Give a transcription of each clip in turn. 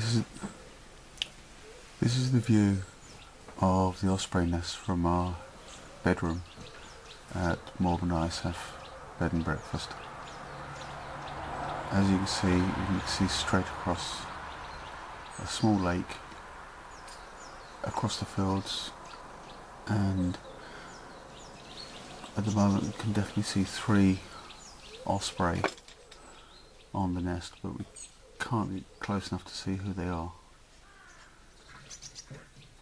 This is the view of the osprey nest from our bedroom at Morgan ISF Bed and Breakfast. As you can see straight across a small lake, across the fields, and at the moment we can definitely see 3 osprey on the nest, but we can't get close enough to see who they are.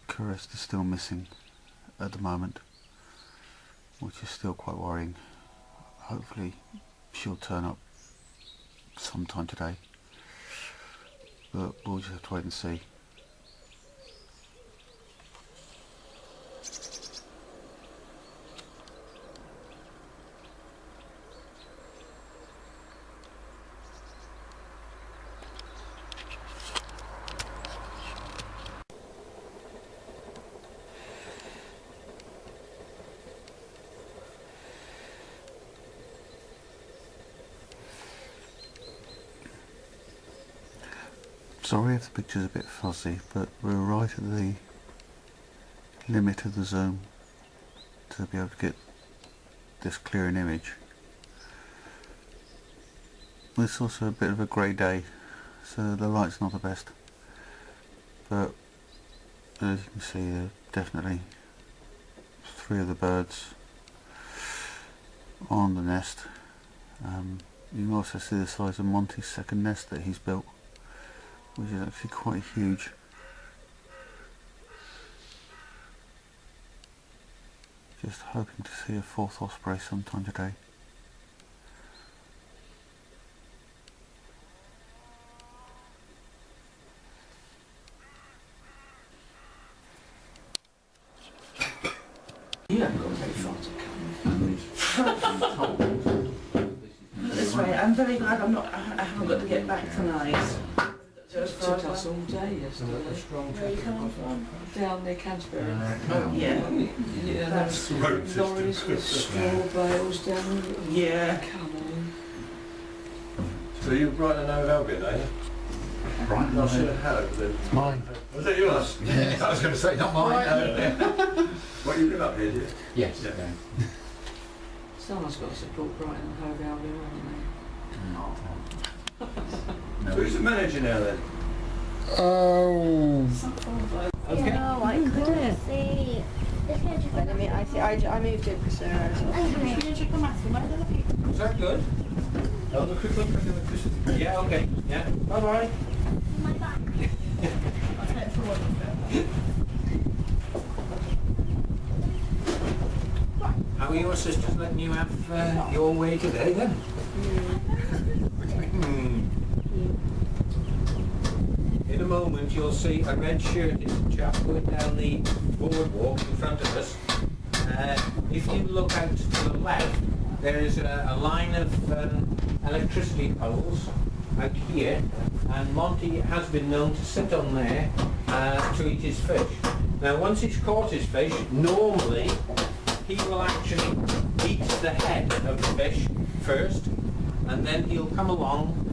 Cerist is still missing at the moment, which is still quite worrying. Hopefully she'll turn up sometime today, but we'll just have to wait and see. Sorry if the picture's a bit fuzzy, but we're right at the limit of the zoom to be able to get this clear an image. It's also a bit of a grey day, so the light's not the best, but as you can see, there are definitely 3 of the birds on the nest. You can also see the size of Monty's second nest that he's built, which is actually quite huge. Just hoping to see a 4th osprey sometime today. You haven't got very far to come. This way, I'm very glad I haven't got to get back tonight. It took us all day yesterday. Where are you coming from? Down near Canterbury. Oh, yeah. That's lorries with straw bales down. Yeah. Coming. So you're Brighton and Hove Albion, are you? Brighton Not sure how it mine. was it yours? Yeah, I was going to say, not mine. What, you live up here, do you? Yes. Yeah. Someone's got to support Brighton and Hove Albion, haven't they? So who's the manager now then? Oh. Okay. No, I couldn't see. I moved in for Sarah. Is that good? Oh, the quick look at the electricity. Yeah, okay. Yeah. Bye bye. My back. How are your sisters letting you have your way today then? In a moment you'll see a red-shirted chap going down the boardwalk in front of us. If you look out to the left, there is a line of electricity poles out here, and Monty has been known to sit on there to eat his fish. Now once he's caught his fish, normally he will actually eat the head of the fish first, and then he'll come along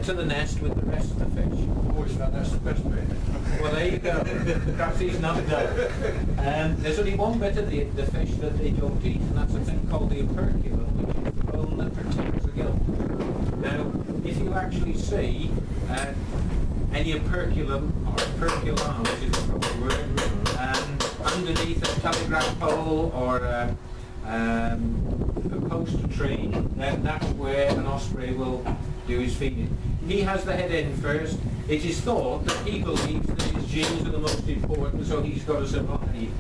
to the nest with the rest of the fish. Always found that's the best bit. Well, there you go. Perhaps he's not a dog. There's only one bit of the fish that they don't eat, and that's a thing called the operculum, which is the bone that protects the gill. Now, if you actually see any operculum, or operculum, which is the proper word, underneath a telegraph pole or a poster tree, then that's where an osprey will do his feeding. He has the head end first. It is thought that he believes that his genes are the most important, so he's got to survive.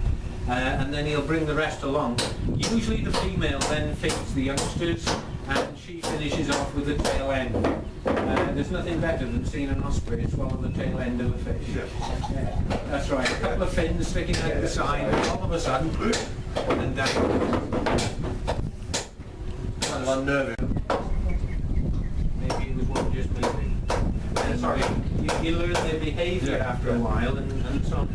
And then he'll bring the rest along. Usually the female then feeds the youngsters, and she finishes off with the tail end. There's nothing better than seeing an osprey swallow the tail end of a fish. Yeah, that's right. A couple of fins sticking out the side, and all of a sudden, and down. Kind of unnerving. Maybe it was one just moving. Sorry, you learn their behaviour after a while, and so on.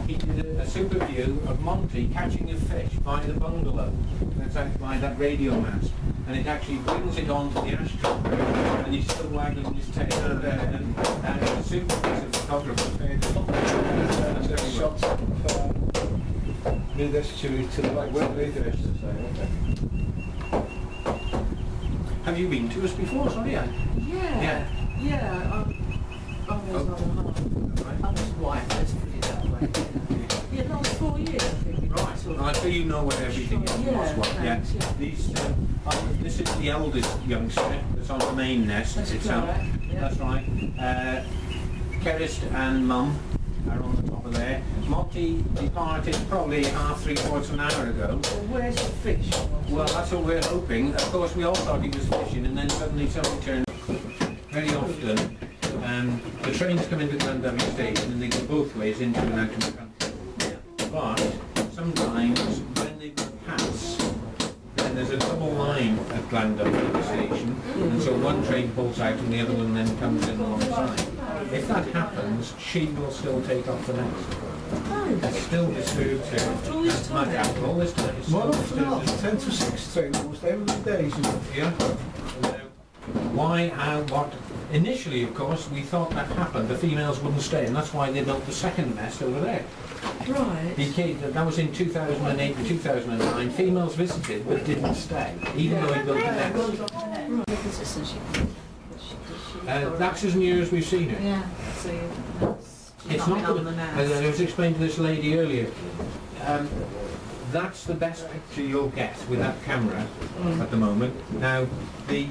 He did a super view of Monty catching a fish by the bungalow. That's out by that radio mast. and it actually brings it onto the ashtray, and he's still waggling his tail, and it's a super piece of photography. Just shots of this to the right. Where do they say? Have you been to us before, sorry? Yeah. I was white, let's put it that way. Yeah, that was 4 years, I think. Right, so you know what everything is. Thanks, yeah. These, this is the eldest youngster that's on the main nest. That's itself. Clarach, yeah. That's right. Cerist and Mum are on the top of there. Monty departed probably half, 3/4 an hour ago. Well, where's the fish? Well, that's what we're hoping. Of course, we all thought he was fishing, and then suddenly something turned up. Very often, the trains come into Glesni station and they go both ways into and out of the country. But sometimes when they pass, then there's a double line at Glesni station, and so one train pulls out and the other one then comes in alongside. If that happens, she will still take off the next. It's still disturbed her. After all this time? After all this time. It's still Well, disturbed her. 10 to 6 train almost every day. Yeah. Why, how, what? Initially, of course, we thought that happened. The females wouldn't stay, and that's why they built the second nest over there. Right. That was in 2008 to 2009. Females visited but didn't stay, even though he built the nest. That's as near as we've seen her. Yeah, so It's not good. As I was explaining to this lady earlier, that's the best picture you'll get with that camera at the moment. Now, the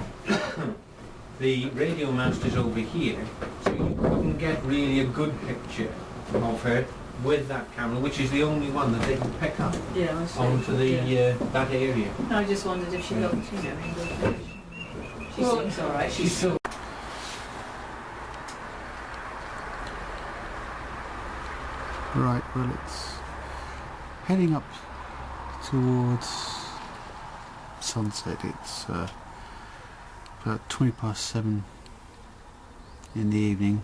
the radio mast is over here, so you couldn't get really a good picture of her with that camera, which is the only one that they can pick up yeah, I see. onto the that area. I just wondered if she looked, in good fish. She seems alright. She's still. Right, well, it's heading up towards sunset. It's about 7:20 in the evening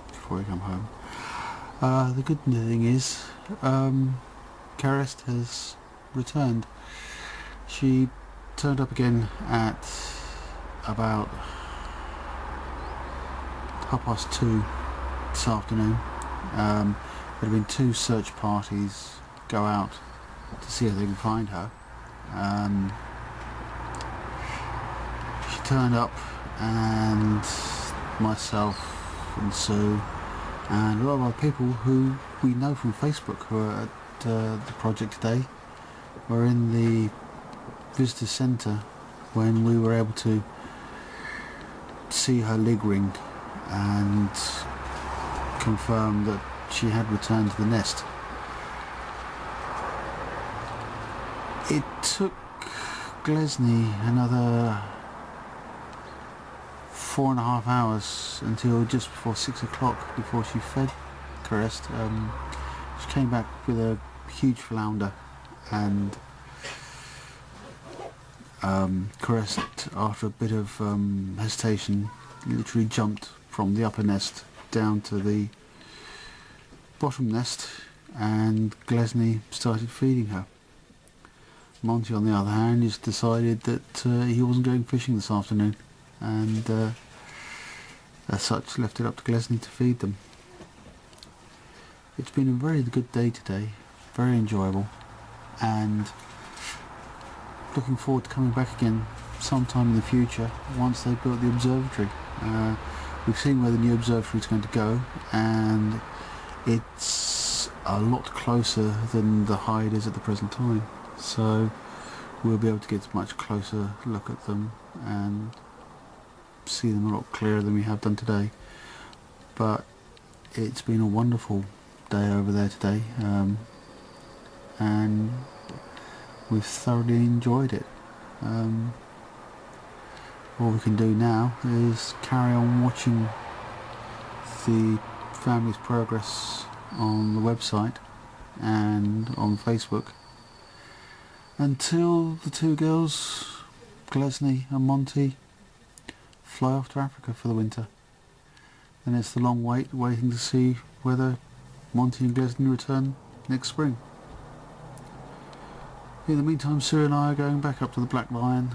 before we come home. The good thing is Cerist has returned. She turned up again at about 2:30 this afternoon. There have been 2 search parties go out to see if they can find her. She turned up, and myself and Sue and a lot of other people who we know from Facebook who are at the project today were in the visitor centre when we were able to see her leg ring and confirm that she had returned to the nest. It took Glesni another 4.5 hours until just before 6 o'clock before she fed Cerist. She came back with a huge flounder, and Cerist, after a bit of hesitation, literally jumped from the upper nest down to the bottom nest, and Glesni started feeding her. Monty, on the other hand, just decided that he wasn't going fishing this afternoon, and as such left it up to Glesni to feed them. It's been a very good day today, very enjoyable, and looking forward to coming back again sometime in the future once they've built the observatory. We've seen where the new observatory is going to go, and it's a lot closer than the hide is at the present time, so we'll be able to get a much closer look at them and see them a lot clearer than we have done today. But it's been a wonderful day over there today, and we've thoroughly enjoyed it. All we can do now is carry on watching the family's progress on the website and on Facebook until the 2 girls, Glesni and Monty, fly off to Africa for the winter. Then it's the long wait, waiting to see whether Monty and Glesni return next spring. In the meantime, Sue and I are going back up to the Black Lion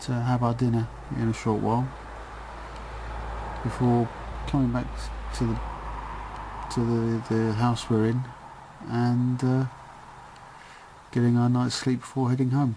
to have our dinner in a short while before coming back to the house we're in and getting our night's sleep before heading home.